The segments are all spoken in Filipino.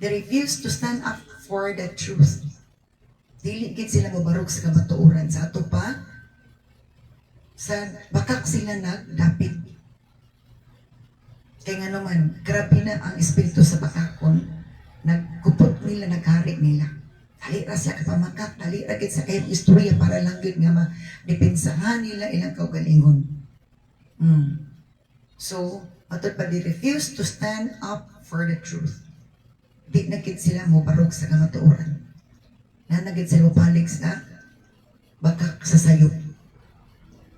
They refuse to stand up for the truth. Dili gid sila mabarog sa kamatuoran. Sa ato pa, sa bakak sila nagdapit. Kaya nga naman, grabe na ang espiritu sa bakakon, nagkupot nila, naghari nila. Dali ra siya kapamakak, dali ra gid sa kayong istorya para lang gid nga ma-depensahan nila ilang kaugalingon. So, atod pa, they refuse to stand up for the truth. Di na gid sila mo barog sa kamatuoran. Nanagid sila palig sa bakak sa sayo.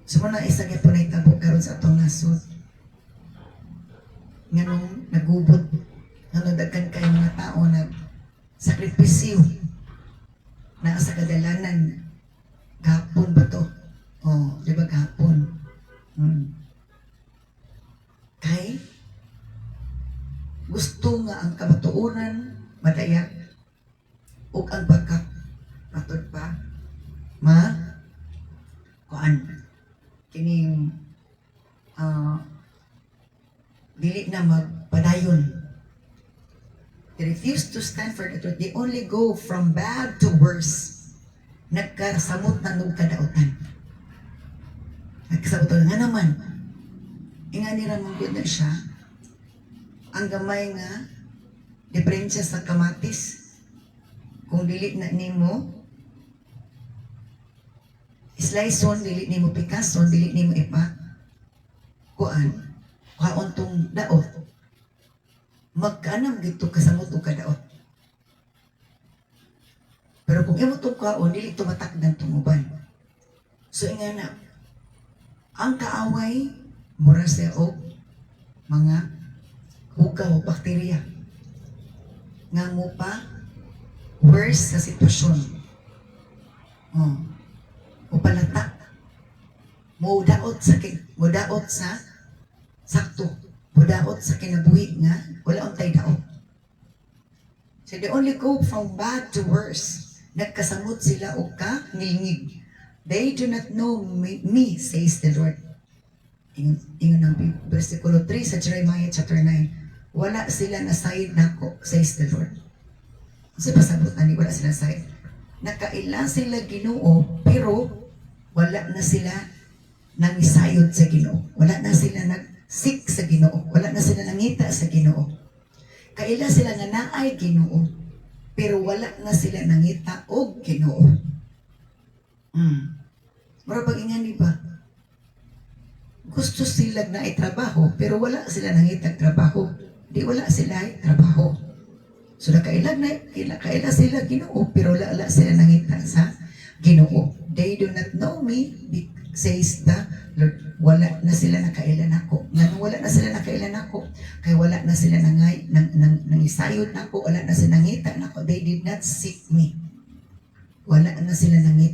So, muna isang po na itabo karon sa atong nasod. Nga nung nagubot, nga nagdagan kayo mga tao na sakripisyo na sa kadalanan. Gapon ba to? Oh, di ba gapon? Kay gusto nga ang kamatuoran madayag ug ang bakak patod pa kuan kining dili na magpadayon. They refuse to stand for the truth. They only go from bad to worse. Nagkasamot na nung kadaotan. Nagkasamot nga naman. Inga nila manggod na siya. Ang gamay nga diferensya sa kamatis. Kung dili na nimo slice-on, dili nimo pikason, dili nimo ipa kuan kaon tong daot. Magkanam gito kasamot o kadaot. Pero kung imo tong kaon, dili tumatakdan tong uban. So inga na, ang kaaway mura sa og mga bugaw o bakterya nga mo pa worse sa sitwasyon. O palata. Mudaot sa sakto. Mudaot sa kinabuhi nga wala untay daot. So they only go from bad to worse. Nagkasamot sila o ngilngig. They do not know me, says the Lord. Ingon ang versikulo 3 sa Jeremiah chapter 9. Wala sila na side nako, says the Lord. Kasi pasabot ani wala sila side. Nakaila sila Ginoo, pero wala na sila nangisayod sa Ginoo. Wala na sila nag-seek sa Ginoo. Wala na sila nangita sa Ginoo. Kaila sila nga naay Ginoo, pero wala na sila nangita og Ginoo. Mura pag-ingani ba? Gusto sila na itrabaho, pero wala sila nangitag trabaho. Di wala sila trabaho. So kaila sila Ginoo, pero wala sila nangita sa Ginoo. They do not know me, says the Lord. Wala na sila nakailan ako. Nga wala na sila nakailan ako, kay wala na sila nangisayod nako, wala na sila nangita nako. They did not seek me. Wala na sila nangita.